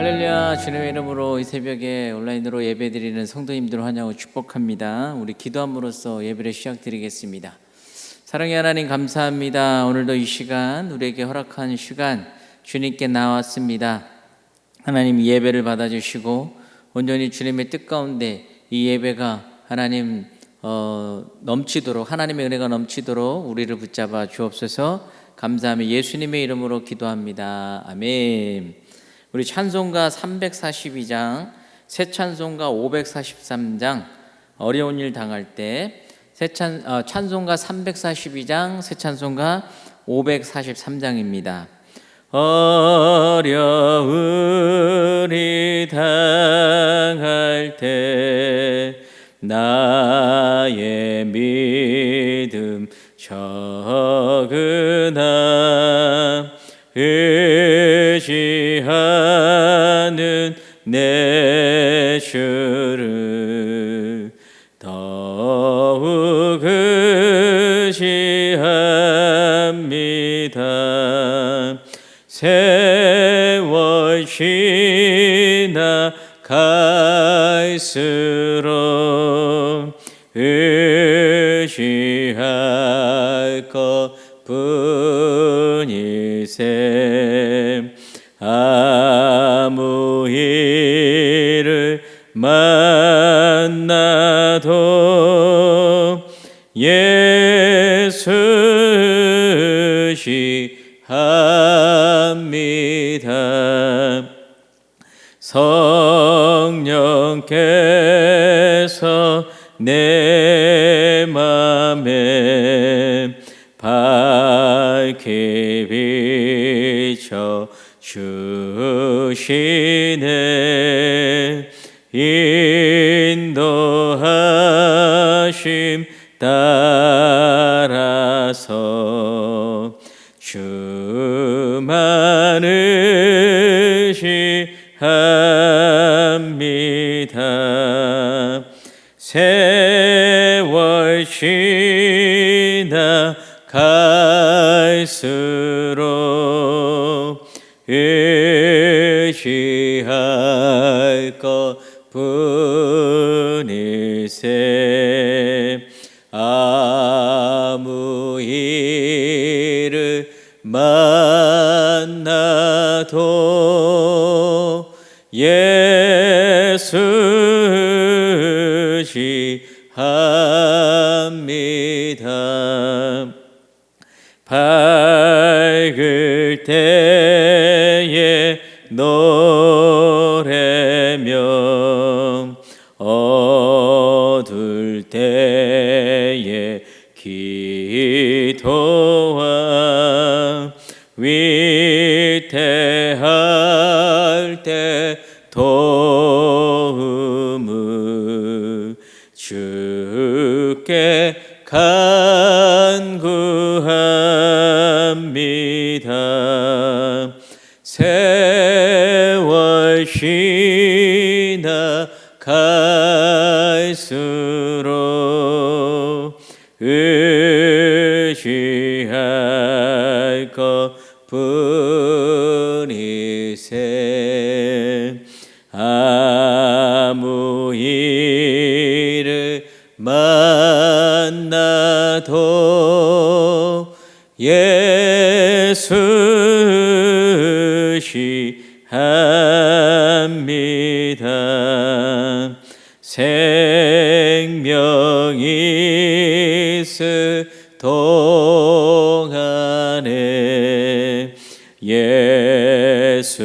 할렐루야. 주님의 이름으로 이 새벽에 온라인으로 예배드리는 성도님들 환영하고 축복합니다. 우리 기도함으로써 예배를 시작드리겠습니다. 사랑의 하나님 감사합니다. 오늘도 이 시간 우리에게 허락한 시간 주님께 나왔습니다. 하나님 예배를 받아주시고 온전히 주님의 뜻 가운데 이 예배가 하나님 넘치도록, 하나님의 은혜가 넘치도록 우리를 붙잡아 주옵소서. 감사하며 예수님의 이름으로 기도합니다. 아멘. 우리 찬송가 342장, 새 찬송가 543장, 어려운 일 당할 때 찬송가 342장, 새 찬송가 543장입니다. 어려운 일 당할 때 나의 믿음 적으나 의지하는 내 주를 더욱 의지합니다. 세월 지나갈수록 의지할 것뿐이세. 아무 일을 만나도 예수 의지합니다. 성령께서 내 맘에 밝게 비춰 주시네. 인도하심 따라서 주만 의지합니다. 세월 지나갈수록 의지할 것뿐이세. 아무 일을 만나도 예수 의지합니다. 밝을 때에 노래며 어두울 때에 기도와 위태할 때 도움을 주께 간구합니다. 세월 지나갈수록 의지할 것뿐이세. 아무 일을 만나도 예수 의지합니다. 생명이 있을 동안에 예수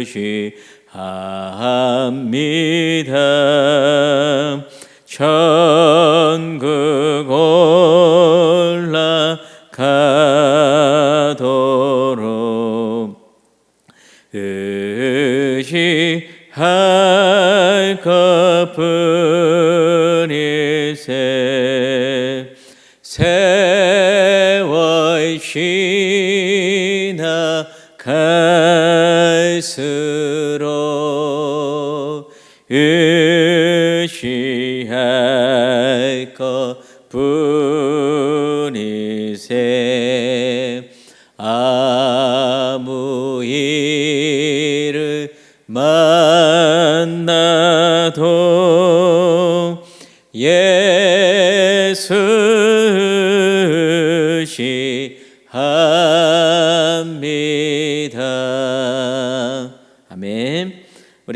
의지합니다. 천국 올라가도록 의지할 것뿐이세. 세월 지나갈수록 의지할 것뿐이세. 아무 일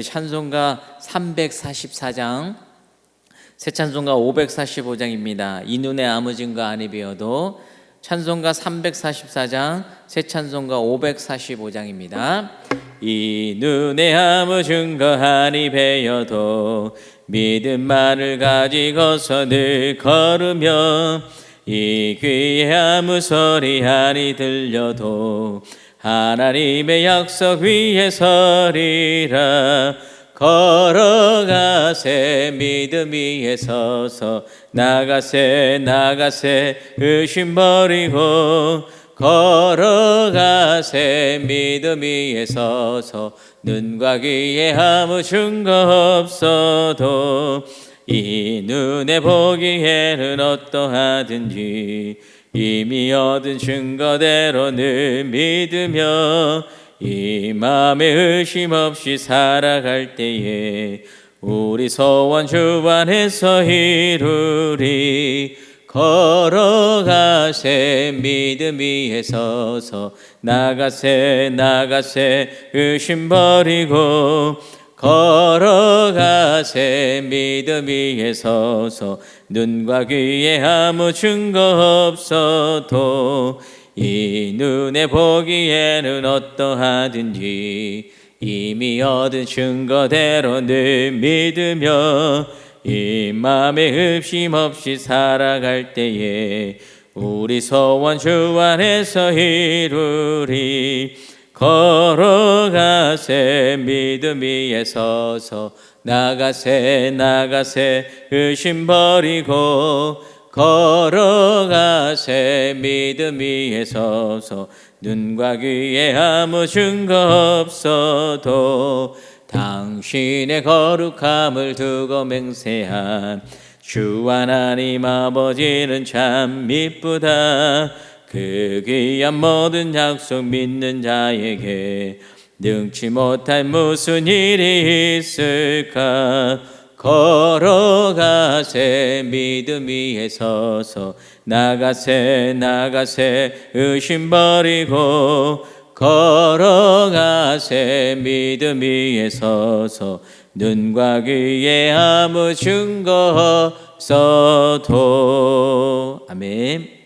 찬송가 344장, 새 찬송가 545장입니다. 이 눈에 아무 증거 아니 베어도. 찬송가 344장, 새 찬송가 545장입니다. 이 눈에 아무 증거 아니 베어도 믿음만을 가지고서 늘 걸으며 이 귀에 아무 소리 아니 들려도 하나님의 약속 위에 서리라. 걸어가세 믿음 위에 서서 나가세 의심 버리고 걸어가세 믿음 위에 서서 눈과 귀에 아무 증거 없어도 이 눈에 보기에는 어떠하든지 이미 얻은 증거대로 늘 믿으며 이 마음에 의심 없이 살아갈 때에 우리 소원 주 안에서 이루리. 걸어가세 믿음 위에 서서 나가세 의심 버리고 걸어가세 믿음 위에 서서 눈과 귀에 아무 증거 없어도 이 눈에 보기에는 어떠하든지 이미 얻은 증거대로 늘 믿으며 이 마음에 의심 없이 살아갈 때에 우리 소원 주 안에서 이루리. 걸어가세 믿음 위에 서서 나가세 의심 버리고 걸어가세 믿음 위에 서서 눈과 귀에 아무 증거 없어도 당신의 거룩함을 두고 맹세한 주 하나님 아버지는 참 미쁘다. 그 귀한 모든 약속 믿는 자에게 능치 못할 무슨 일이 있을까. 걸어가세 믿음 위에 서서 나가세 의심 버리고 걸어가세 믿음 위에 서서 눈과 귀에 아무 증거 없어도. 아멘.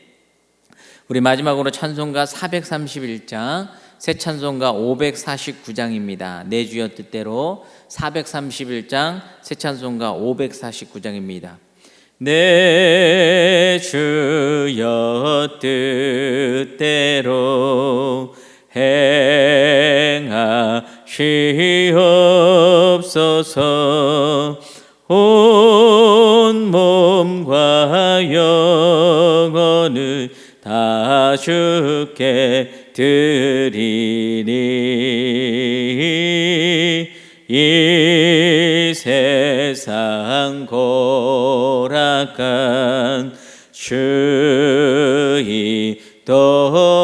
우리 마지막으로 찬송가 431장, 새 찬송가 549장입니다. 내 주여 뜻대로 431장, 새 찬송가 549장입니다. 내 주여 뜻대로 행하시옵소서. 온 몸과 영혼을 다 주께 드리니 이 세상 고락한 주의 도하시고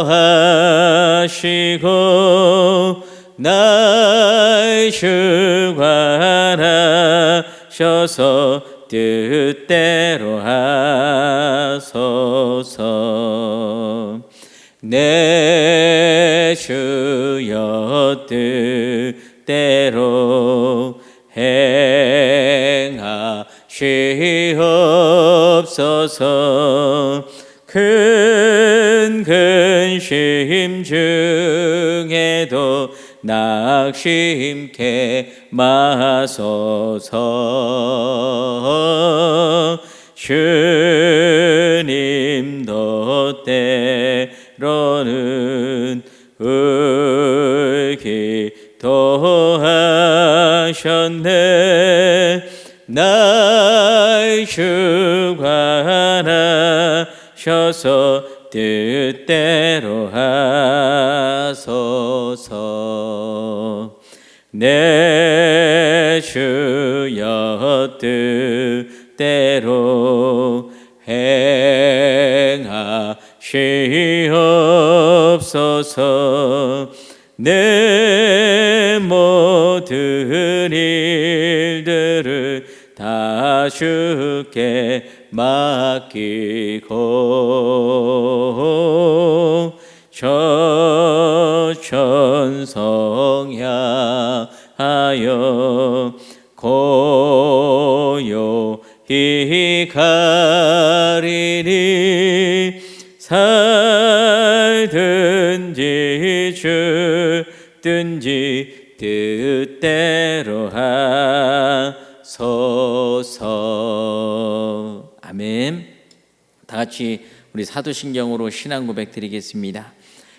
날 주관하셔서 뜻대로 하소서. 내 주여 뜻대로 행하시옵소서. 큰 근심 중에도 낙심케 마소서. 주님도 때로는 울기 도하셨네. 날 주관하셔서 뜻대로 하소서. 내 주여 뜻대로 행하시옵소서. 내 모든 일들을 다 주께 맡기고 저 천성 향하여 말든지 죽든지 뜻대로 하소서. 아멘. 다 같이 우리 사도신경으로 신앙 고백 드리겠습니다.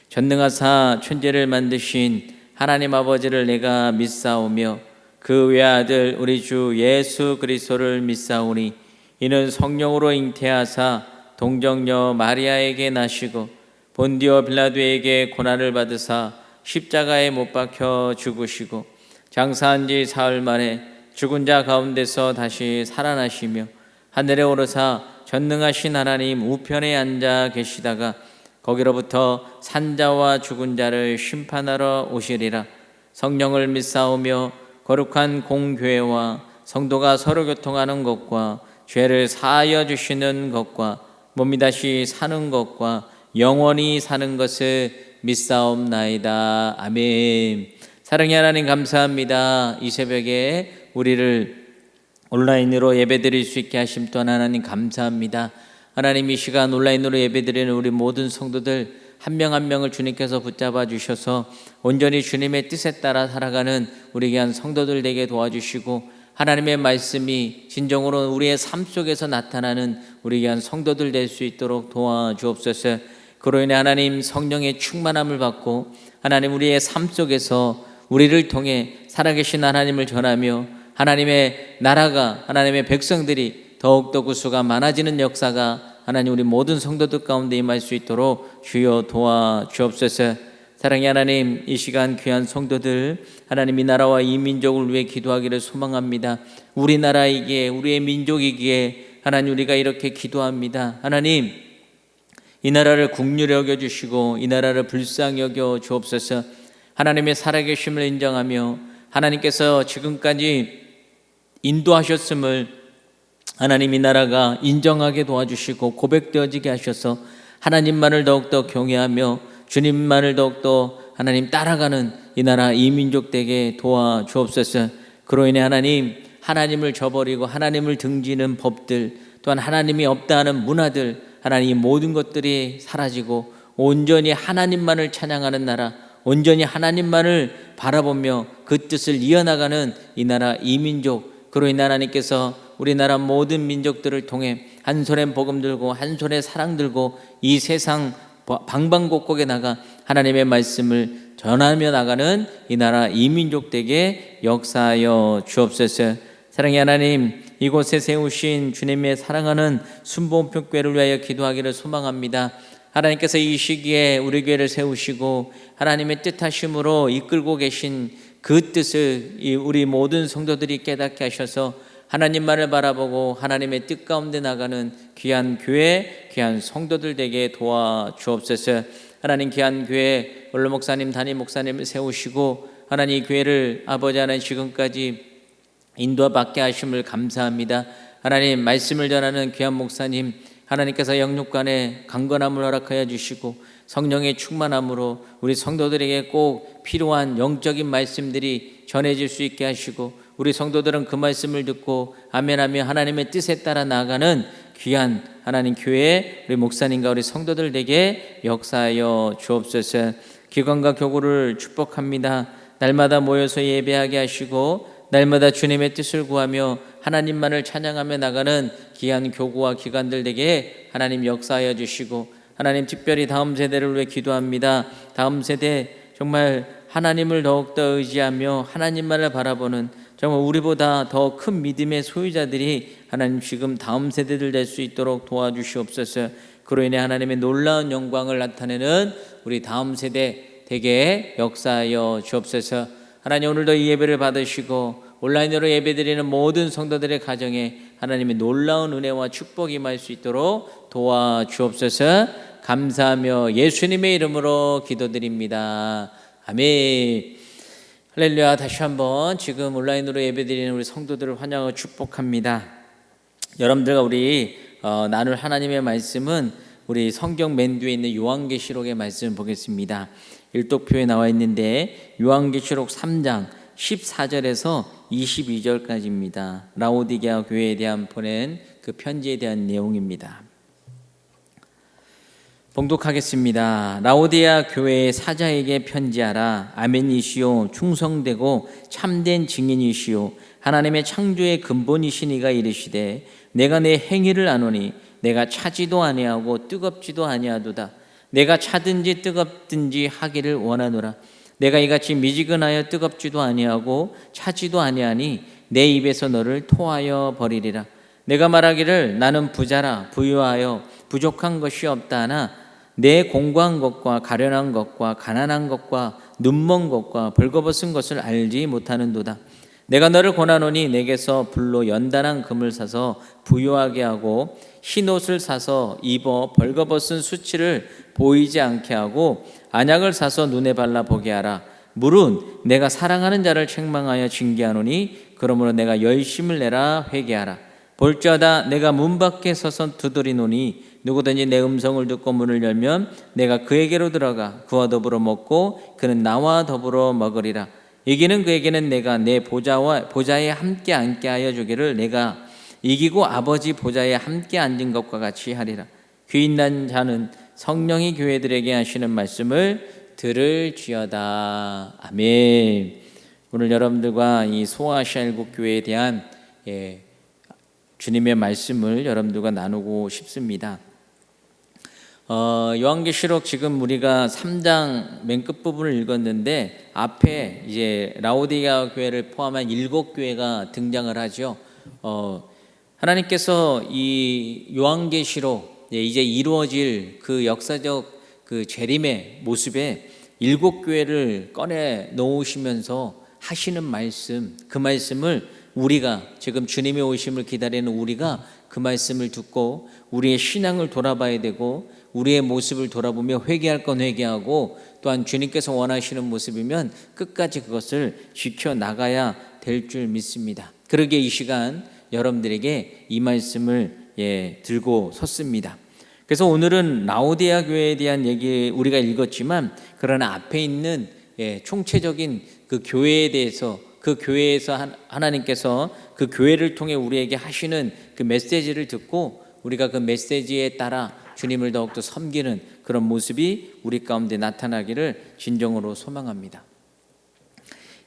전능하사 천지를 만드신 하나님 아버지를 내가 믿사오며 그 외아들 우리 주 예수 그리스도를 믿사오니 이는 성령으로 잉태하사 동정녀 마리아에게 나시고 본디오 빌라도에게 고난을 받으사 십자가에 못 박혀 죽으시고 장사한 지 사흘 만에 죽은 자 가운데서 다시 살아나시며 하늘에 오르사 전능하신 하나님 우편에 앉아 계시다가 거기로부터 산자와 죽은 자를 심판하러 오시리라. 성령을 믿사오며 거룩한 공교회와 성도가 서로 교통하는 것과 죄를 사하여 주시는 것과 몸이 다시 사는 것과 영원히 사는 것을 믿사옵나이다. 아멘. 사랑의 하나님 감사합니다. 이 새벽에 우리를 온라인으로 예배드릴 수 있게 하심 또한 하나님 감사합니다. 하나님 이 시간 온라인으로 예배드리는 우리 모든 성도들 한 명 한 명을 주님께서 붙잡아 주셔서 온전히 주님의 뜻에 따라 살아가는 우리 귀한 성도들 되게 도와주시고 하나님의 말씀이 진정으로 우리의 삶 속에서 나타나는 우리 귀한 성도들 될 수 있도록 도와주옵소서. 그로 인해 하나님 성령의 충만함을 받고 하나님 우리의 삶 속에서 우리를 통해 살아계신 하나님을 전하며 하나님의 나라가 하나님의 백성들이 더욱더 구수가 많아지는 역사가 하나님 우리 모든 성도들 가운데 임할 수 있도록 주여 도와주옵소서. 사랑의 하나님 이 시간 귀한 성도들 하나님 이 나라와 이 민족을 위해 기도하기를 소망합니다. 우리나라이기에 우리의 민족이기에 하나님 우리가 이렇게 기도합니다. 하나님 이 나라를 긍휼히 여겨주시고 이 나라를 불쌍히 여겨 주옵소서. 하나님의 살아계심을 인정하며 하나님께서 지금까지 인도하셨음을 하나님 이 나라가 인정하게 도와주시고 고백되어지게 하셔서 하나님만을 더욱더 경외하며 주님만을 더욱더 하나님 따라가는 이 나라 이 민족 되게 도와주옵소서. 그로 인해 하나님을 저버리고 하나님을 등지는 법들 또한 하나님이 없다 하는 문화들 하나님 이 모든 것들이 사라지고 온전히 하나님만을 찬양하는 나라 온전히 하나님만을 바라보며 그 뜻을 이어나가는 이 나라 이 민족 그로 인해 하나님께서 우리나라 모든 민족들을 통해 한 손에 복음 들고 한 손에 사랑 들고 이 세상 방방곡곡에 나가 하나님의 말씀을 전하며 나가는 이 나라 이 민족 되게 역사하여 주옵소서. 사랑의 하나님 이곳에 세우신 주님의 사랑하는 순복음교회를 위하여 기도하기를 소망합니다. 하나님께서 이 시기에 우리 교회를 세우시고 하나님의 뜻하심으로 이끌고 계신 그 뜻을 우리 모든 성도들이 깨닫게 하셔서 하나님만을 바라보고 하나님의 뜻 가운데 나가는 귀한 교회, 귀한 성도들 되게 도와주옵소서. 하나님 귀한 교회 원로 목사님, 담임 목사님을 세우시고 하나님 이 교회를 아버지 하나님 지금까지 인도받게 하심을 감사합니다. 하나님 말씀을 전하는 귀한 목사님 하나님께서 영육간에 강건함을 허락하여 주시고 성령의 충만함으로 우리 성도들에게 꼭 필요한 영적인 말씀들이 전해질 수 있게 하시고 우리 성도들은 그 말씀을 듣고 아멘하며 하나님의 뜻에 따라 나아가는 귀한 하나님 교회 우리 목사님과 우리 성도들 되게 역사하여 주옵소서. 기관과 교구를 축복합니다. 날마다 모여서 예배하게 하시고 날마다 주님의 뜻을 구하며 하나님만을 찬양하며 나가는 귀한 교구와 기관들 되게 하나님 역사하여 주시고 하나님 특별히 다음 세대를 위해 기도합니다. 다음 세대 정말 하나님을 더욱더 의지하며 하나님만을 바라보는 정말 우리보다 더 큰 믿음의 소유자들이 하나님 지금 다음 세대들 될 수 있도록 도와주시옵소서. 그로 인해 하나님의 놀라운 영광을 나타내는 우리 다음 세대 되게 역사하여 주옵소서. 하나님 오늘도 이 예배를 받으시고 온라인으로 예배드리는 모든 성도들의 가정에 하나님의 놀라운 은혜와 축복이 임할 수 있도록 도와주옵소서. 감사하며 예수님의 이름으로 기도드립니다. 아멘. 할렐루야. 다시 한번 지금 온라인으로 예배드리는 우리 성도들을 환영하고 축복합니다. 여러분들과 우리 나눌 하나님의 말씀은 우리 성경 맨 뒤에 있는 요한계시록의 말씀을 보겠습니다. 일독표에 나와 있는데 요한계시록 3장 14절에서 22절까지입니다. 라오디게아 교회에 대한 보낸 그 편지에 대한 내용입니다. 봉독하겠습니다. 라오디아 교회의 사자에게 편지하라. 아멘이시오, 충성되고 참된 증인이시오, 하나님의 창조의 근본이신 이가 이르시되 내가 내 행위를 아노니 내가 차지도 아니하고 뜨겁지도 아니하도다. 내가 차든지 뜨겁든지 하기를 원하노라. 내가 이같이 미지근하여 뜨겁지도 아니하고 차지도 아니하니 내 입에서 너를 토하여 버리리라. 내가 말하기를 나는 부자라 부유하여 부족한 것이 없다 하나 내 공고한 것과 가련한 것과 가난한 것과 눈먼 것과 벌거벗은 것을 알지 못하는도다. 내가 너를 권하노니 내게서 불로 연단한 금을 사서 부유하게 하고 흰옷을 사서 입어 벌거벗은 수치를 보이지 않게 하고 안약을 사서 눈에 발라 보게 하라. 물은 내가 사랑하는 자를 책망하여 징계하노니 그러므로 내가 열심을 내라 회개하라. 볼지어다 내가 문 밖에 서서 두드리노니 누구든지 내 음성을 듣고 문을 열면 내가 그에게로 들어가 그와 더불어 먹고 그는 나와 더불어 먹으리라. 이기는 그에게는 내가 내 보좌에 함께 앉게 하여 주기를 내가 이기고 아버지 보좌에 함께 앉은 것과 같이 하리라. 귀 있는 자는 성령이 교회들에게 하시는 말씀을 들을지어다. 아멘. 오늘 여러분들과 이 소아시아 일곱 교회에 대한 주님의 말씀을 여러분들과 나누고 싶습니다. 요한계시록 지금 우리가 3장 맨 끝부분을 읽었는데 앞에 이제 라오디아 교회를 포함한 7교회가 등장을 하죠. 하나님께서 이 요한계시록 이제 이루어질 그 역사적 그 재림의 모습에 7교회를 꺼내 놓으시면서 하시는 말씀, 그 말씀을 우리가 지금 주님의 오심을 기다리는 우리가 그 말씀을 듣고 우리의 신앙을 돌아봐야 되고 우리의 모습을 돌아보며 회개할 건 회개하고 또한 주님께서 원하시는 모습이면 끝까지 그것을 지켜나가야 될 줄 믿습니다. 그러기에 이 시간 여러분들에게 이 말씀을 들고 섰습니다. 그래서 오늘은 라오디아 교회에 대한 얘기 우리가 읽었지만 그러나 앞에 있는 총체적인 그 교회에 대해서 그 교회에서 하나님께서 그 교회를 통해 우리에게 하시는 그 메시지를 듣고 우리가 그 메시지에 따라 주님을 더욱더 섬기는 그런 모습이 우리 가운데 나타나기를 진정으로 소망합니다.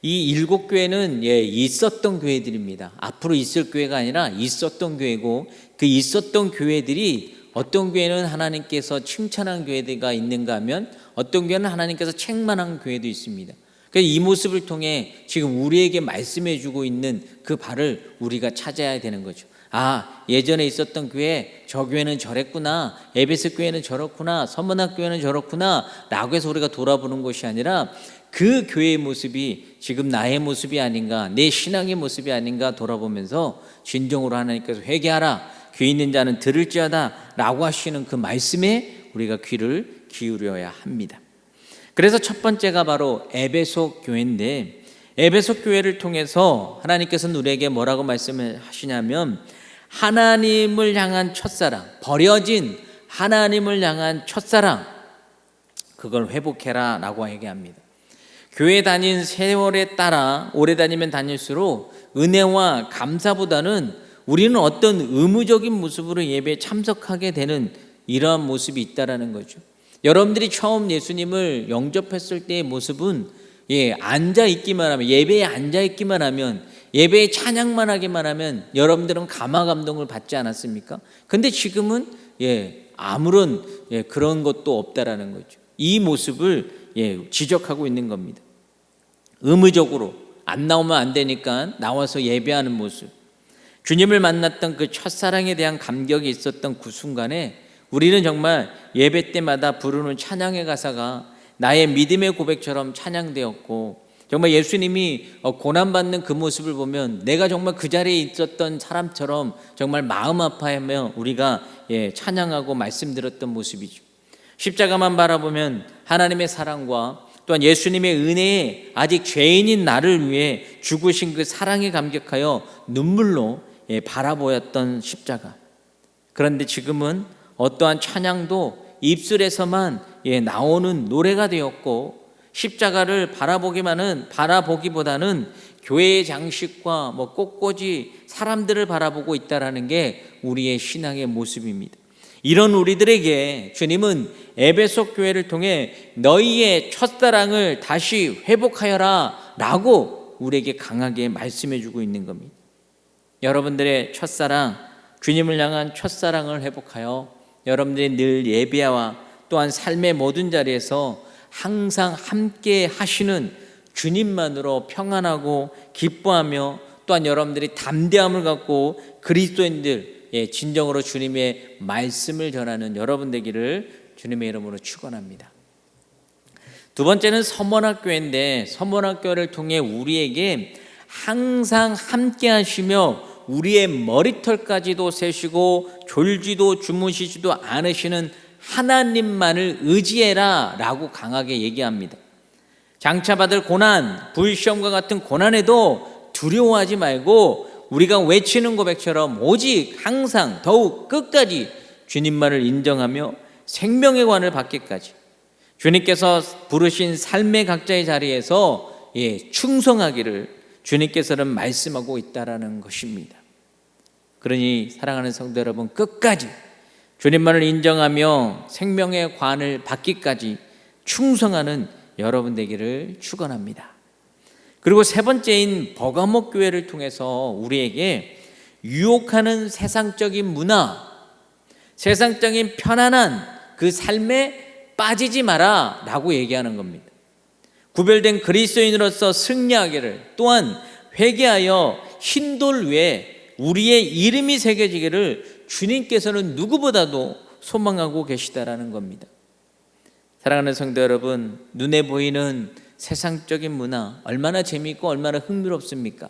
이 7교회는 있었던 교회들입니다. 앞으로 있을 교회가 아니라 있었던 교회고 그 있었던 교회들이 어떤 교회는 하나님께서 칭찬한 교회가 있는가 하면 어떤 교회는 하나님께서 책망한 교회도 있습니다. 이 모습을 통해 지금 우리에게 말씀해 주고 있는 그 바를 우리가 찾아야 되는 거죠. 아, 예전에 있었던 교회, 저 교회는 저랬구나, 에베소 교회는 저렇구나, 서문학 교회는 저렇구나 라고 해서 우리가 돌아보는 것이 아니라 그 교회의 모습이 지금 나의 모습이 아닌가, 내 신앙의 모습이 아닌가 돌아보면서 진정으로 하나님께서 회개하라, 귀 있는 자는 들을지어다 라고 하시는 그 말씀에 우리가 귀를 기울여야 합니다. 그래서 첫 번째가 바로 에베소 교회인데, 에베소 교회를 통해서 하나님께서는 우리에게 뭐라고 말씀을 하시냐면 하나님을 향한 첫사랑, 버려진 하나님을 향한 첫사랑, 그걸 회복해라 라고 얘기합니다. 교회 다닌 세월에 따라 오래 다니면 다닐수록 은혜와 감사보다는 우리는 어떤 의무적인 모습으로 예배에 참석하게 되는 이러한 모습이 있다라는 거죠. 여러분들이 처음 예수님을 영접했을 때의 모습은 앉아 있기만 하면, 예배에 앉아 있기만 하면, 예배에 찬양만 하기만 하면 여러분들은 감화 감동을 받지 않았습니까? 근데 지금은 아무런 그런 것도 없다라는 거죠. 이 모습을 지적하고 있는 겁니다. 의무적으로 안 나오면 안 되니까 나와서 예배하는 모습. 주님을 만났던 그 첫사랑에 대한 감격이 있었던 그 순간에 우리는 정말 예배 때마다 부르는 찬양의 가사가 나의 믿음의 고백처럼 찬양되었고, 정말 예수님이 고난받는 그 모습을 보면 내가 정말 그 자리에 있었던 사람처럼 정말 마음 아파하며 우리가 찬양하고 말씀드렸던 모습이죠. 십자가만 바라보면 하나님의 사랑과 또한 예수님의 은혜에 아직 죄인인 나를 위해 죽으신 그 사랑에 감격하여 눈물로 바라보였던 십자가. 그런데 지금은 어떠한 찬양도 입술에서만 나오는 노래가 되었고, 십자가를 바라보기보다는 교회의 장식과 꽃꽂이 사람들을 바라보고 있다라는 게 우리의 신앙의 모습입니다. 이런 우리들에게 주님은 에베소 교회를 통해 너희의 첫사랑을 다시 회복하여라 라고 우리에게 강하게 말씀해 주고 있는 겁니다. 여러분들의 첫사랑, 주님을 향한 첫사랑을 회복하여 여러분들이 늘 예배와 또한 삶의 모든 자리에서 항상 함께 하시는 주님만으로 평안하고 기뻐하며 또한 여러분들이 담대함을 갖고 그리스도인들, 진정으로 주님의 말씀을 전하는 여러분 되기를 주님의 이름으로 축원합니다. 두 번째는 서문학교인데, 서문학교를 통해 우리에게 항상 함께 하시며 우리의 머리털까지도 세시고 졸지도 주무시지도 않으시는 하나님만을 의지해라 라고 강하게 얘기합니다. 장차 받을 고난, 불시험과 같은 고난에도 두려워하지 말고 우리가 외치는 고백처럼 오직 항상 더욱 끝까지 주님만을 인정하며 생명의 관을 받기까지 주님께서 부르신 삶의 각자의 자리에서 충성하기를 주님께서는 말씀하고 있다라는 것입니다. 그러니 사랑하는 성도 여러분, 끝까지 주님만을 인정하며 생명의 관을 받기까지 충성하는 여러분 되기를 축원합니다. 그리고 세 번째인 버가모 교회를 통해서 우리에게 유혹하는 세상적인 문화, 세상적인 편안한 그 삶에 빠지지 마라 라고 얘기하는 겁니다. 구별된 그리스도인으로서 승리하기를, 또한 회개하여 흰돌 위에 우리의 이름이 새겨지기를 주님께서는 누구보다도 소망하고 계시다라는 겁니다. 사랑하는 성도 여러분, 눈에 보이는 세상적인 문화 얼마나 재미있고 얼마나 흥미롭습니까?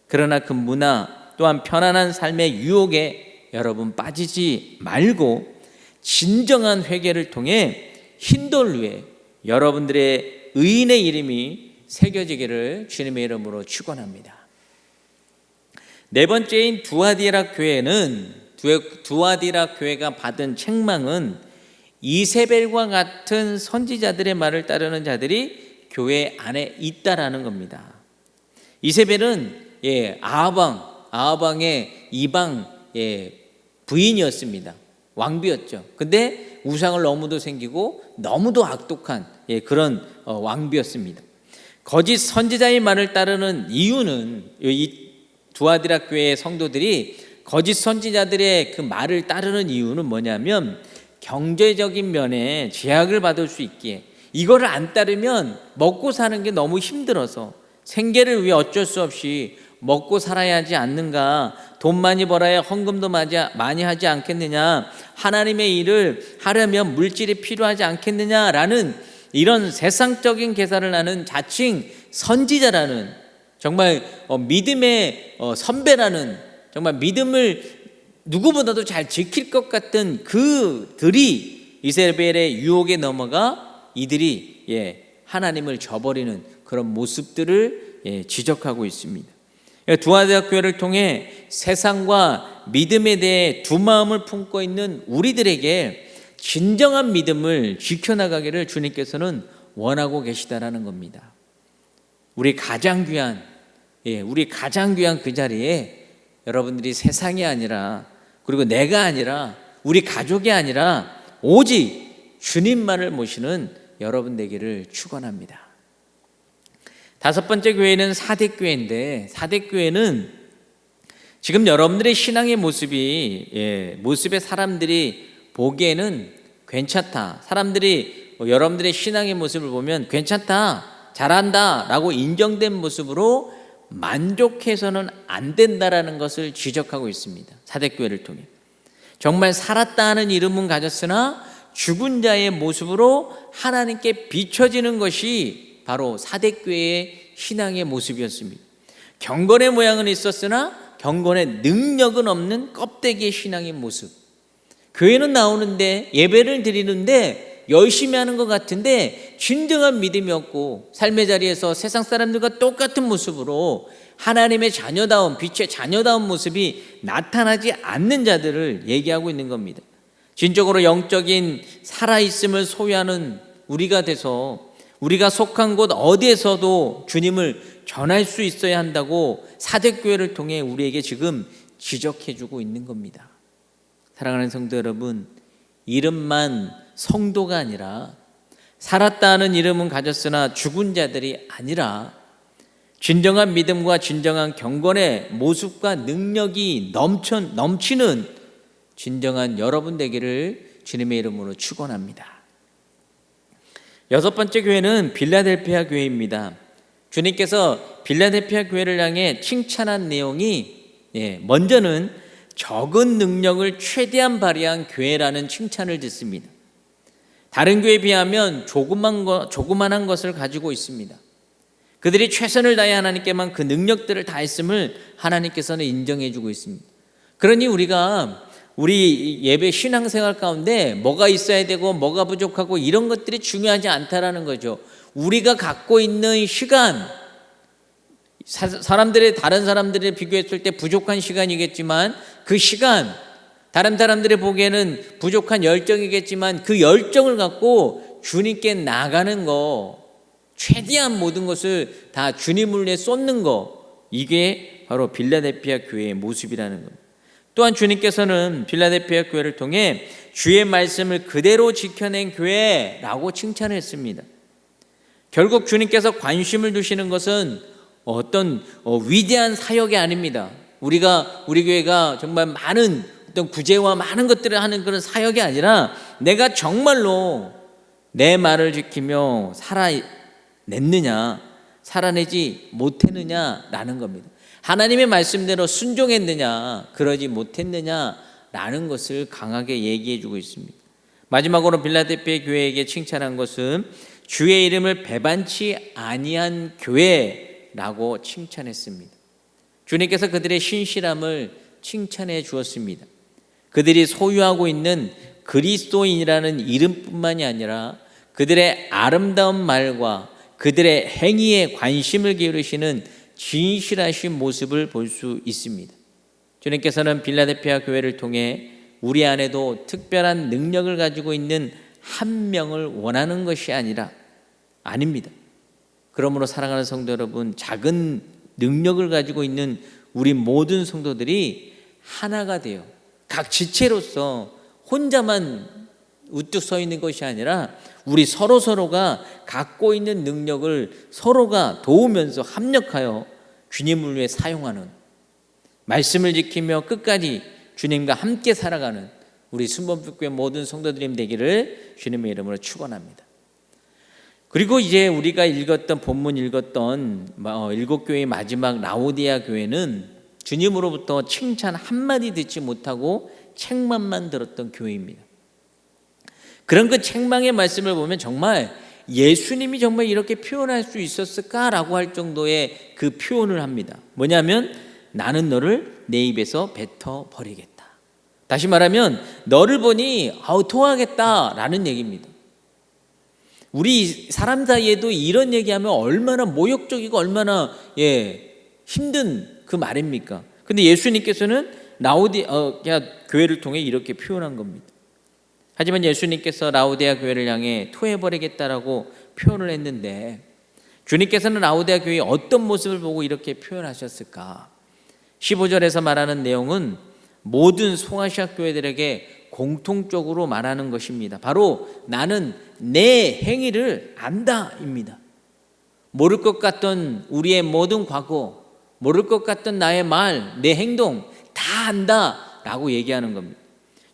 그러나 그 문화 또한 편안한 삶의 유혹에 여러분 빠지지 말고 진정한 회개를 통해 흰돌 위에 여러분들의 의인의 이름이 새겨지기를 주님의 이름으로 축원합니다. 네 번째인 두아디라 교회는, 두아디라 교회가 받은 책망은 이세벨과 같은 선지자들의 말을 따르는 자들이 교회 안에 있다라는 겁니다. 이세벨은 아하방의 이방 부인이었습니다. 왕비였죠. 근데 우상을 너무도 생기고 너무도 악독한 그런 왕비였습니다. 거짓 선지자의 말을 따르는 이유는, 이 두아디라 교회의 성도들이 거짓 선지자들의 그 말을 따르는 이유는 뭐냐면 경제적인 면에 제약을 받을 수 있기에, 이거를 안 따르면 먹고 사는 게 너무 힘들어서 생계를 위해 어쩔 수 없이 먹고 살아야 하지 않는가, 돈 많이 벌어야 헌금도 많이 하지 않겠느냐, 하나님의 일을 하려면 물질이 필요하지 않겠느냐라는 이런 세상적인 계산을 하는 자칭 선지자라는, 정말 믿음의 선배라는, 정말 믿음을 누구보다도 잘 지킬 것 같은 그들이 이세벨의 유혹에 넘어가 이들이 하나님을 저버리는 그런 모습들을 지적하고 있습니다. 두아디라 교회를 통해 세상과 믿음에 대해 두 마음을 품고 있는 우리들에게 진정한 믿음을 지켜나가기를 주님께서는 원하고 계시다라는 겁니다. 우리 가장 귀한 그 자리에 여러분들이 세상이 아니라, 그리고 내가 아니라, 우리 가족이 아니라 오직 주님만을 모시는 여러분 되기를 축원합니다. 다섯 번째 교회는 사대교회인데, 사대교회는 지금 여러분들의 신앙의 모습의 사람들이 보기에는 괜찮다, 사람들이 여러분들의 신앙의 모습을 보면 괜찮다, 잘한다 라고 인정된 모습으로 만족해서는 안 된다라는 것을 지적하고 있습니다. 사대교회를 통해 정말 살았다 하는 이름은 가졌으나 죽은 자의 모습으로 하나님께 비춰지는 것이 바로 사대교회의 신앙의 모습이었습니다. 경건의 모양은 있었으나 경건의 능력은 없는 껍데기의 신앙의 모습. 교회는 나오는데, 예배를 드리는데 열심히 하는 것 같은데 진정한 믿음이 없고 삶의 자리에서 세상 사람들과 똑같은 모습으로 하나님의 자녀다운, 빛의 자녀다운 모습이 나타나지 않는 자들을 얘기하고 있는 겁니다. 진정으로 영적인 살아있음을 소유하는 우리가 돼서 우리가 속한 곳 어디에서도 주님을 전할 수 있어야 한다고 사대교회를 통해 우리에게 지금 지적해주고 있는 겁니다. 사랑하는 성도 여러분, 이름만 성도가 아니라 살았다는 이름은 가졌으나 죽은 자들이 아니라 진정한 믿음과 진정한 경건의 모습과 능력이 넘치는 진정한 여러분 되기를 주님의 이름으로 축원합니다. 여섯 번째 교회는 빌라델피아 교회입니다. 주님께서 빌라델피아 교회를 향해 칭찬한 내용이 먼저는 적은 능력을 최대한 발휘한 교회라는 칭찬을 듣습니다. 다른 교회에 비하면 조그만한 것을 가지고 있습니다. 그들이 최선을 다해 하나님께만 그 능력들을 다했음을 하나님께서는 인정해 주고 있습니다. 그러니 우리 예배 신앙생활 가운데 뭐가 있어야 되고 뭐가 부족하고 이런 것들이 중요하지 않다라는 거죠. 우리가 갖고 있는 시간, 다른 사람들에 비교했을 때 부족한 시간이겠지만 그 시간, 다른 사람들이 보기에는 부족한 열정이겠지만 그 열정을 갖고 주님께 나가는 거, 최대한 모든 것을 다 주님을 위해 쏟는 거, 이게 바로 빌라델피아 교회의 모습이라는 겁니다. 또한 주님께서는 빌라델피아 교회를 통해 주의 말씀을 그대로 지켜낸 교회라고 칭찬했습니다. 결국 주님께서 관심을 두시는 것은 어떤 위대한 사역이 아닙니다. 우리 교회가 정말 많은 어떤 구제와 많은 것들을 하는 그런 사역이 아니라 내가 정말로 내 말을 지키며 살아내지 못했느냐라는 겁니다. 하나님의 말씀대로 순종했느냐, 그러지 못했느냐라는 것을 강하게 얘기해 주고 있습니다. 마지막으로 빌라델피아 교회에게 칭찬한 것은 주의 이름을 배반치 아니한 교회라고 칭찬했습니다. 주님께서 그들의 신실함을 칭찬해 주었습니다. 그들이 소유하고 있는 그리스도인이라는 이름뿐만이 아니라 그들의 아름다운 말과 그들의 행위에 관심을 기울이시는 진실하신 모습을 볼 수 있습니다. 주님께서는 빌라델피아 교회를 통해 우리 안에도 특별한 능력을 가지고 있는 한 명을 원하는 것이 아닙니다. 그러므로 사랑하는 성도 여러분, 작은 능력을 가지고 있는 우리 모든 성도들이 하나가 되어 각 지체로서 혼자만 우뚝 서 있는 것이 아니라 우리 서로가 갖고 있는 능력을 서로가 도우면서 합력하여 주님을 위해 사용하는, 말씀을 지키며 끝까지 주님과 함께 살아가는 우리 순복음교회 모든 성도들이 되기를 주님의 이름으로 축원합니다. 그리고 이제 우리가 본문 읽었던 일곱 교회의 마지막 라오디아 교회는 주님으로부터 칭찬 한마디 듣지 못하고 책망만 들었던 교회입니다. 그런 그 책망의 말씀을 보면 정말 예수님이 정말 이렇게 표현할 수 있었을까라고 할 정도의 그 표현을 합니다. 뭐냐면 나는 너를 내 입에서 뱉어버리겠다. 다시 말하면 너를 보니 토하겠다라는 얘기입니다. 우리 사람 사이에도 이런 얘기하면 얼마나 모욕적이고 얼마나 힘든 그 말입니까? 근데 예수님께서는 라오디아 교회를 통해 이렇게 표현한 겁니다. 하지만 예수님께서 라오디아 교회를 향해 토해버리겠다라고 표현을 했는데 주님께서는 라오디아 교회의 어떤 모습을 보고 이렇게 표현하셨을까? 15절에서 말하는 내용은 모든 송아시아 교회들에게 공통적으로 말하는 것입니다. 바로 나는 내 행위를 안다입니다. 모를 것 같던 우리의 모든 과거, 모를 것 같던 나의 말, 내 행동 다 안다라고 얘기하는 겁니다.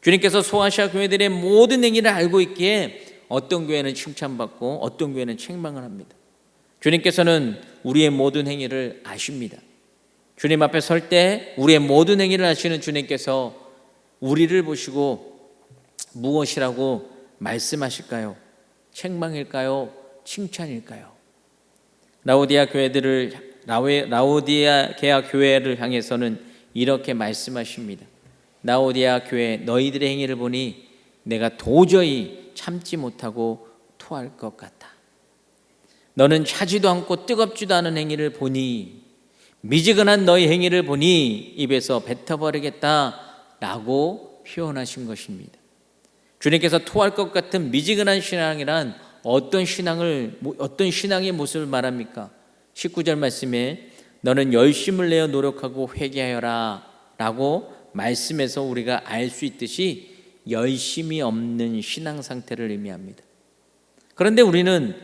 주님께서 소아시아 교회들의 모든 행위를 알고 있기에 어떤 교회는 칭찬받고 어떤 교회는 책망을 합니다. 주님께서는 우리의 모든 행위를 아십니다. 주님 앞에 설 때 우리의 모든 행위를 아시는 주님께서 우리를 보시고 무엇이라고 말씀하실까요? 책망일까요? 칭찬일까요? 라오디아 교회를 향해서는 이렇게 말씀하십니다. 라오디아 교회 너희들의 행위를 보니 내가 도저히 참지 못하고 토할 것 같다. 너는 차지도 않고 뜨겁지도 않은 행위를 보니 미지근한 너희 행위를 보니 입에서 뱉어버리겠다라고 표현하신 것입니다. 주님께서 토할 것 같은 미지근한 신앙이란 어떤 신앙의 모습을 말합니까? 19절 말씀에 너는 열심을 내어 노력하고 회개하여라 라고 말씀에서 우리가 알 수 있듯이 열심이 없는 신앙 상태를 의미합니다. 그런데 우리는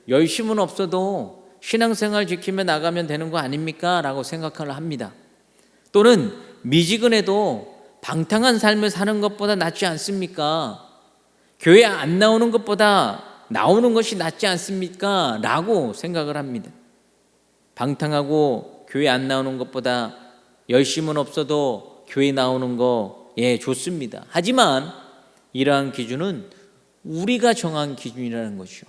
열심은 없어도 신앙생활 지키며 나가면 되는 거 아닙니까? 라고 생각을 합니다. 또는 미지근해도 방탕한 삶을 사는 것보다 낫지 않습니까? 교회 안 나오는 것보다 나오는 것이 낫지 않습니까? 라고 생각을 합니다. 방탕하고 교회 안 나오는 것보다 열심은 없어도 교회 나오는 거 좋습니다. 하지만 이러한 기준은 우리가 정한 기준이라는 것이죠.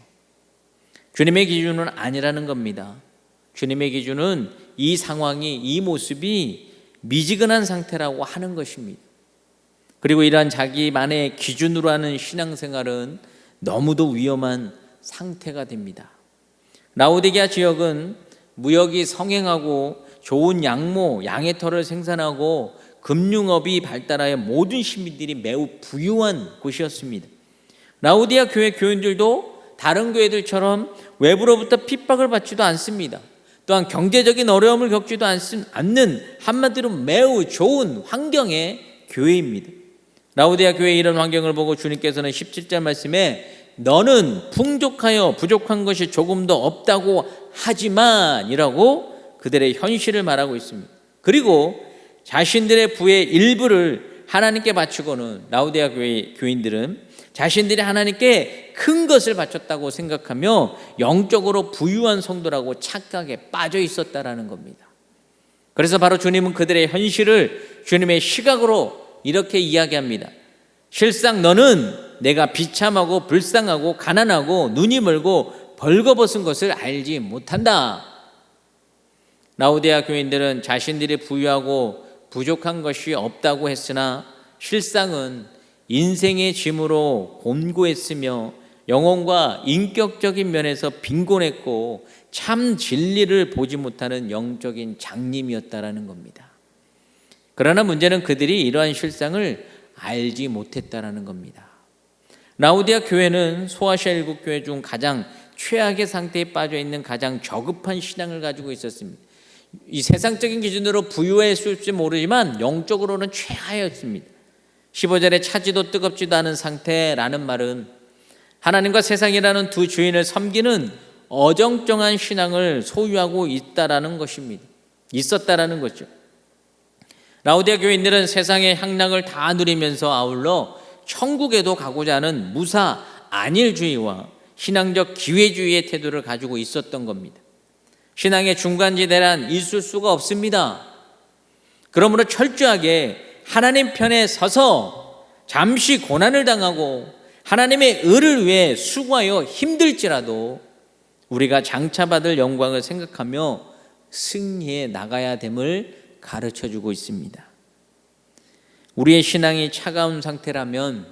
주님의 기준은 아니라는 겁니다. 주님의 기준은 이 상황이, 이 모습이 미지근한 상태라고 하는 것입니다. 그리고 이러한 자기만의 기준으로 하는 신앙생활은 너무도 위험한 상태가 됩니다. 라오디게아 지역은 무역이 성행하고 좋은 양모, 양의 털을 생산하고 금융업이 발달하여 모든 시민들이 매우 부유한 곳이었습니다. 라오디게아 교회 교인들도 다른 교회들처럼 외부로부터 핍박을 받지도 않습니다. 또한 경제적인 어려움을 겪지도 않는 한마디로 매우 좋은 환경의 교회입니다. 라오디게아 교회의 이런 환경을 보고 주님께서는 17절 말씀에 너는 풍족하여 부족한 것이 조금도 없다고 하지만 이라고 그들의 현실을 말하고 있습니다. 그리고 자신들의 부의 일부를 하나님께 바치고는 라오디게아 교회 교인들은 자신들이 하나님께 큰 것을 바쳤다고 생각하며 영적으로 부유한 성도라고 착각에 빠져 있었다라는 겁니다. 그래서 바로 주님은 그들의 현실을 주님의 시각으로 이렇게 이야기합니다. 실상 너는 내가 비참하고 불쌍하고 가난하고 눈이 멀고 벌거벗은 것을 알지 못한다. 라오디게아 교인들은 자신들이 부유하고 부족한 것이 없다고 했으나 실상은 인생의 짐으로 곤고했으며 영혼과 인격적인 면에서 빈곤했고 참 진리를 보지 못하는 영적인 장님이었다라는 겁니다. 그러나 문제는 그들이 이러한 실상을 알지 못했다라는 겁니다. 라오디게아 교회는 소아시아 7교회 중 가장 최악의 상태에 빠져 있는 가장 저급한 신앙을 가지고 있었습니다. 이 세상적인 기준으로 부유했을지 모르지만 영적으로는 최하였습니다. 15절에 차지도 뜨겁지도 않은 상태라는 말은 하나님과 세상이라는 두 주인을 섬기는 어정쩡한 신앙을 소유하고 있다라는 것입니다. 있었다라는 거죠. 라오디게아 교인들은 세상의 향락을 다 누리면서 아울러 천국에도 가고자 하는 무사 안일주의와 신앙적 기회주의의 태도를 가지고 있었던 겁니다. 신앙의 중간지대란 있을 수가 없습니다. 그러므로 철저하게 하나님 편에 서서 잠시 고난을 당하고 하나님의 의를 위해 수고하여 힘들지라도 우리가 장차받을 영광을 생각하며 승리해 나가야 됨을 가르쳐주고 있습니다. 우리의 신앙이 차가운 상태라면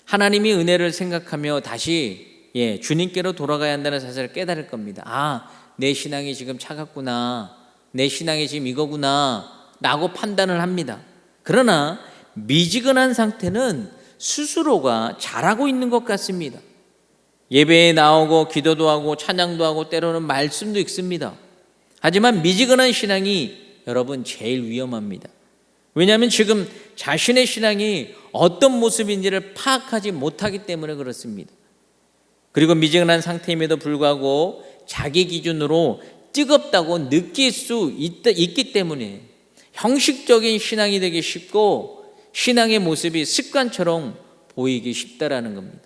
하나님이 은혜를 생각하며 다시 주님께로 돌아가야 한다는 사실을 깨달을 겁니다. 내 신앙이 지금 차갑구나, 내 신앙이 지금 이거구나 라고 판단을 합니다. 그러나 미지근한 상태는 스스로가 잘하고 있는 것 같습니다. 예배에 나오고 기도도 하고 찬양도 하고 때로는 말씀도 읽습니다. 하지만 미지근한 신앙이 여러분 제일 위험합니다. 왜냐하면 지금 자신의 신앙이 어떤 모습인지를 파악하지 못하기 때문에 그렇습니다. 그리고 미지근한 상태임에도 불구하고 자기 기준으로 뜨겁다고 느낄 수 있기 때문에 형식적인 신앙이 되기 쉽고 신앙의 모습이 습관처럼 보이기 쉽다라는 겁니다.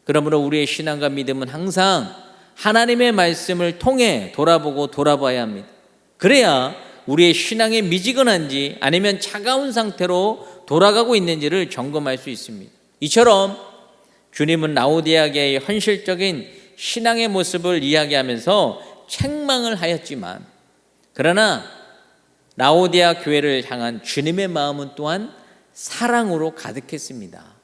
그러므로 우리의 신앙과 믿음은 항상 하나님의 말씀을 통해 돌아보고 돌아봐야 합니다. 그래야 우리의 신앙이 미지근한지 아니면 차가운 상태로 돌아가고 있는지를 점검할 수 있습니다. 이처럼 주님은 라오디게아의 현실적인 신앙의 모습을 이야기하면서 책망을 하였지만 그러나 라오디게아 교회를 향한 주님의 마음은 또한 사랑으로 가득했습니다.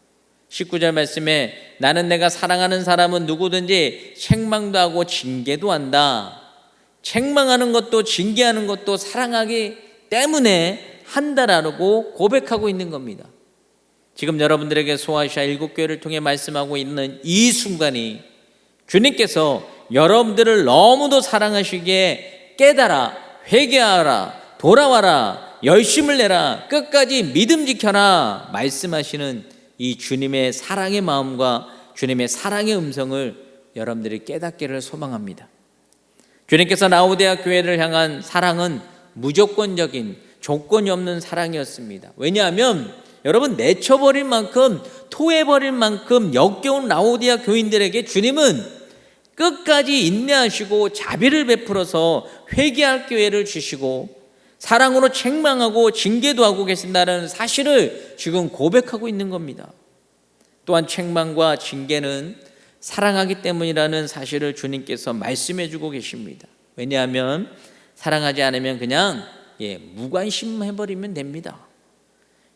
19절 말씀에 나는 내가 사랑하는 사람은 누구든지 책망도 하고 징계도 한다. 책망하는 것도 징계하는 것도 사랑하기 때문에 한다라고 고백하고 있는 겁니다. 지금 여러분들에게 소아시아 7교회를 통해 말씀하고 있는 이 순간이 주님께서 여러분들을 너무도 사랑하시기에 깨달아, 회개하라, 돌아와라, 열심을 내라, 끝까지 믿음 지켜라 말씀하시는 이 주님의 사랑의 마음과 주님의 사랑의 음성을 여러분들이 깨닫기를 소망합니다. 주님께서 라오디아 교회를 향한 사랑은 무조건적인 조건이 없는 사랑이었습니다. 왜냐하면 여러분, 내쳐버릴 만큼, 토해버릴 만큼 역겨운 라오디아 교인들에게 주님은 끝까지 인내하시고 자비를 베풀어서 회개할 기회를 주시고 사랑으로 책망하고 징계도 하고 계신다는 사실을 지금 고백하고 있는 겁니다. 또한 책망과 징계는 사랑하기 때문이라는 사실을 주님께서 말씀해 주고 계십니다. 왜냐하면 사랑하지 않으면 그냥 무관심해버리면 됩니다.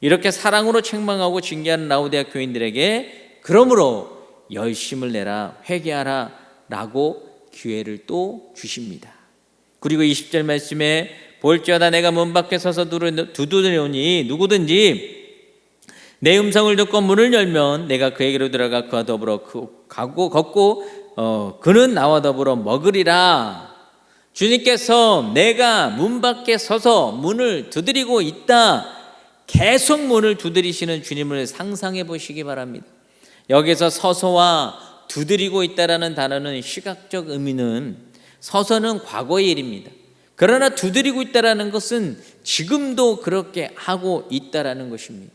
이렇게 사랑으로 책망하고 징계하는 라오디아 교인들에게 그러므로 열심을 내라, 회개하라 라고 기회를 또 주십니다. 그리고 20절 말씀에 볼지어다 내가 문 밖에 서서 두드리오니 누구든지 내 음성을 듣고 문을 열면 내가 그에게로 들어가 그와 더불어 걷고 그는 나와 더불어 먹으리라. 주님께서 내가 문 밖에 서서 문을 두드리고 있다, 계속 문을 두드리시는 주님을 상상해 보시기 바랍니다. 여기서 서서와 두드리고 있다라는 단어는 시각적 의미는 서서는 과거의 일입니다. 그러나 두드리고 있다라는 것은 지금도 그렇게 하고 있다라는 것입니다.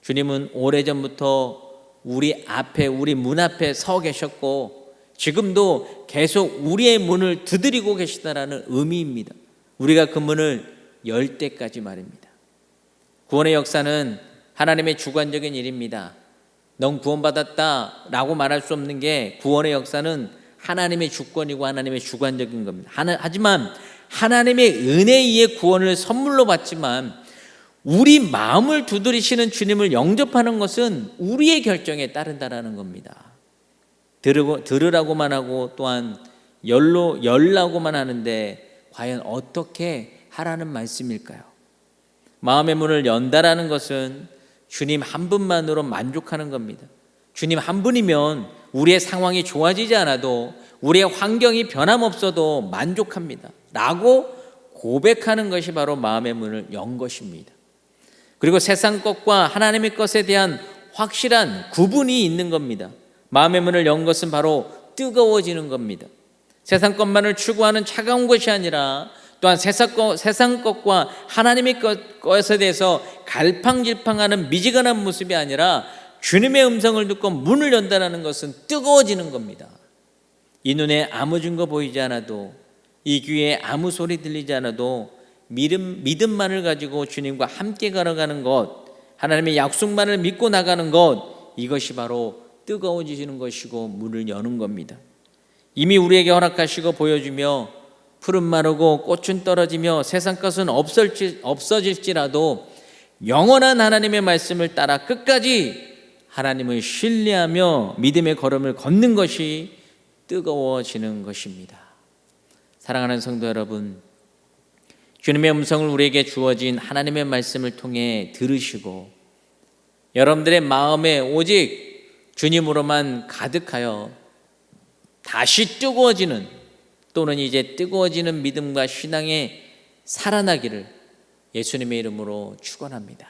주님은 오래전부터 우리 문 앞에 서 계셨고 지금도 계속 우리의 문을 두드리고 계시다라는 의미입니다. 우리가 그 문을 열 때까지 말입니다. 구원의 역사는 하나님의 주관적인 일입니다. 넌 구원받았다 라고 말할 수 없는 게 구원의 역사는 하나님의 주권이고 하나님의 주관적인 겁니다. 하지만 하나님의 은혜에 의해 구원을 선물로 받지만 우리 마음을 두드리시는 주님을 영접하는 것은 우리의 결정에 따른다라는 겁니다. 들으라고만 하고 또한 열라고만 하는데 과연 어떻게 하라는 말씀일까요? 마음의 문을 연다라는 것은 주님 한 분만으로 만족하는 겁니다. 주님 한 분이면 우리의 상황이 좋아지지 않아도 우리의 환경이 변함없어도 만족합니다 라고 고백하는 것이 바로 마음의 문을 연 것입니다. 그리고 세상 것과 하나님의 것에 대한 확실한 구분이 있는 겁니다. 마음의 문을 연 것은 바로 뜨거워지는 겁니다. 세상 것만을 추구하는 차가운 것이 아니라 또한 세상 것과 하나님의 것에 대해서 갈팡질팡하는 미지근한 모습이 아니라 주님의 음성을 듣고 문을 연다는 것은 뜨거워지는 겁니다. 이 눈에 아무 증거 보이지 않아도, 이 귀에 아무 소리 들리지 않아도 믿음만을 가지고 주님과 함께 걸어가는 것, 하나님의 약속만을 믿고 나가는 것, 이것이 바로 뜨거워지시는 것이고 문을 여는 겁니다. 이미 우리에게 허락하시고 보여주며 풀은 마르고 꽃은 떨어지며 세상 것은 없어질지라도 영원한 하나님의 말씀을 따라 끝까지 하나님을 신뢰하며 믿음의 걸음을 걷는 것이 뜨거워지는 것입니다. 사랑하는 성도 여러분, 주님의 음성을 우리에게 주어진 하나님의 말씀을 통해 들으시고 여러분들의 마음에 오직 주님으로만 가득하여 다시 뜨거워지는 또는 이제 뜨거워지는 믿음과 신앙에 살아나기를 예수님의 이름으로 축원합니다.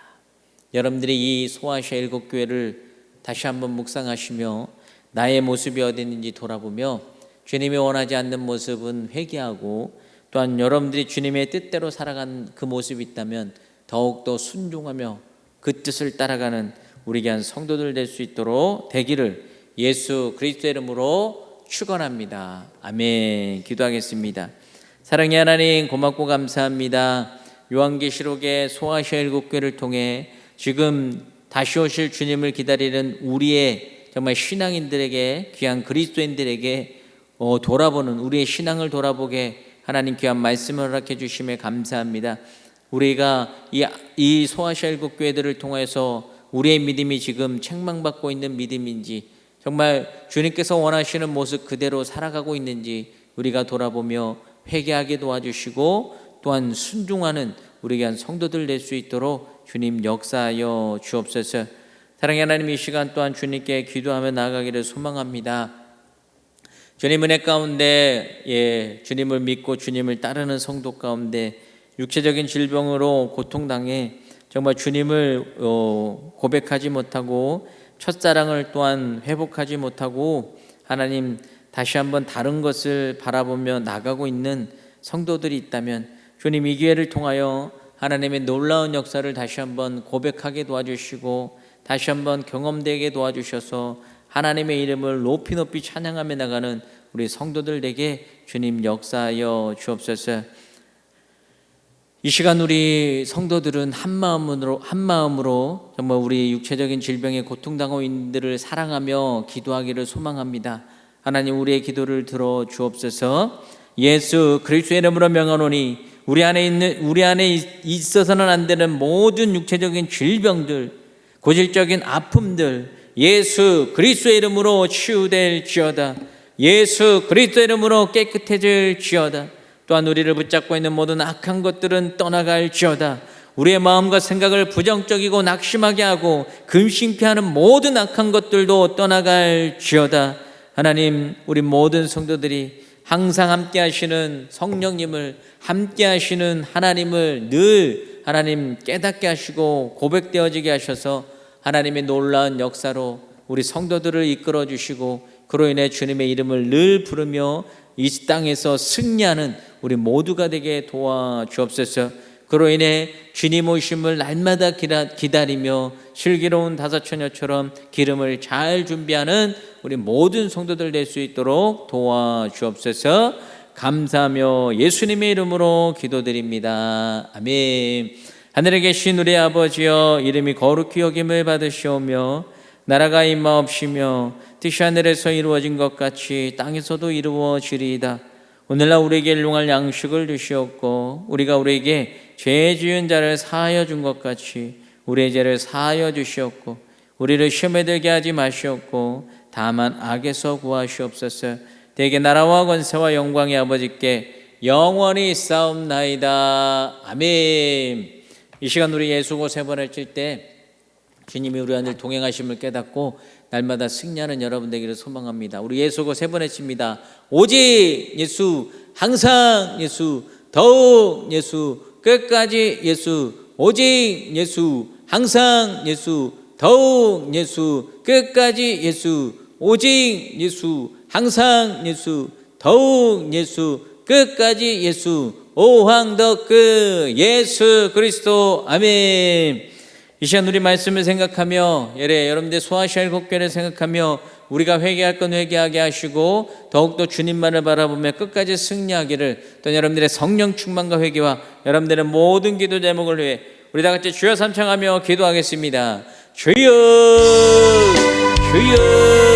여러분들이 이 소아시아 7교회를 다시 한번 묵상하시며 나의 모습이 어디 있는지 돌아보며 주님이 원하지 않는 모습은 회개하고 또한 여러분들이 주님의 뜻대로 살아간 그 모습이 있다면 더욱더 순종하며 그 뜻을 따라가는 우리 귀한 성도들 될 수 있도록 되기를 예수 그리스도의 이름으로 축원합니다. 아멘. 기도하겠습니다. 사랑의 하나님, 고맙고 감사합니다. 요한계시록의 소아시아 7교회를 통해 지금 다시 오실 주님을 기다리는 우리의 정말 신앙인들에게, 귀한 그리스도인들에게 돌아보는 우리의 신앙을 돌아보게 하나님 귀한 말씀을 허락해 주심에 감사합니다. 우리가 이 소아시아 7교회들을 통해서 우리의 믿음이 지금 책망받고 있는 믿음인지, 정말 주님께서 원하시는 모습 그대로 살아가고 있는지 우리가 돌아보며 회개하게 도와주시고 또한 순종하는 우리 귀한 성도들 될 수 있도록 주님 역사하여 주옵소서. 사랑의 하나님, 이 시간 또한 주님께 기도하며 나아가기를 소망합니다. 주님 은혜 가운데 주님을 믿고 주님을 따르는 성도 가운데 육체적인 질병으로 고통당해 정말 주님을 고백하지 못하고 첫사랑을 또한 회복하지 못하고 하나님 다시 한번 다른 것을 바라보며 나가고 있는 성도들이 있다면 주님 이 기회를 통하여 하나님의 놀라운 역사를 다시 한번 고백하게 도와주시고 다시 한번 경험되게 도와주셔서 하나님의 이름을 높이 높이 찬양하며 나가는 우리 성도들에게 주님 역사하여 주옵소서. 이 시간 우리 성도들은 한 마음으로 정말 우리 육체적인 질병에 고통당하고 있는 이들을 사랑하며 기도하기를 소망합니다. 하나님 우리의 기도를 들어 주옵소서. 예수 그리스도의 이름으로 명하노니 우리 안에 있어서는 안 되는 모든 육체적인 질병들, 고질적인 아픔들 예수 그리스도의 이름으로 치유될지어다. 예수 그리스도의 이름으로 깨끗해질지어다. 또한 우리를 붙잡고 있는 모든 악한 것들은 떠나갈지어다. 우리의 마음과 생각을 부정적이고 낙심하게 하고 근심케 하는 모든 악한 것들도 떠나갈지어다. 하나님 우리 모든 성도들이 항상 함께 하시는 성령님을, 함께 하시는 하나님을 늘 하나님 깨닫게 하시고 고백되어지게 하셔서 하나님의 놀라운 역사로 우리 성도들을 이끌어 주시고 그로 인해 주님의 이름을 늘 부르며 이 땅에서 승리하는 우리 모두가 되게 도와주옵소서. 그로 인해 주님 오심을 날마다 기다리며 슬기로운 다섯처녀처럼 기름을 잘 준비하는 우리 모든 성도들 될 수 있도록 도와주옵소서. 감사하며 예수님의 이름으로 기도드립니다. 아멘. 하늘에 계신 우리 아버지여, 이름이 거룩히 여김을 받으시오며 나라가 임하옵시며 뜻이 하늘에서 이루어진 것 같이 땅에서도 이루어지리이다. 오늘날 우리에게 일용할 양식을 주시옵고 우리가 우리에게 죄 지은 자를 사하여 준 것 같이 우리의 죄를 사하여 주시옵고 우리를 시험에 들게 하지 마시옵고 다만 악에서 구하시옵소서. 대개 나라와 권세와 영광의 아버지께 영원히 싸움나이다. 아멘. 이 시간 우리 예수고 세 번을 칠 때 주님이 우리와 늘 동행하심을 깨닫고 날마다 승리하는 여러분 되기를 소망합니다. 우리 예수고 세 번 외칩니다. 오직 예수, 항상 예수, 더욱 예수, 끝까지 예수. 오직 예수, 항상 예수, 더욱 예수, 끝까지 예수. 오직 예수, 항상 예수, 더욱 예수, 끝까지 예수. 오황덕그 예수 그리스도. 아멘. 이 시간 우리 말씀을 생각하며 여러분들 소화시할 곡견을 생각하며 우리가 회개할 건 회개하게 하시고 더욱더 주님만을 바라보며 끝까지 승리하기를, 또 여러분들의 성령 충만과 회개와 여러분들의 모든 기도 제목을 위해 우리 다 같이 주여 삼창하며 기도하겠습니다. 주여 주여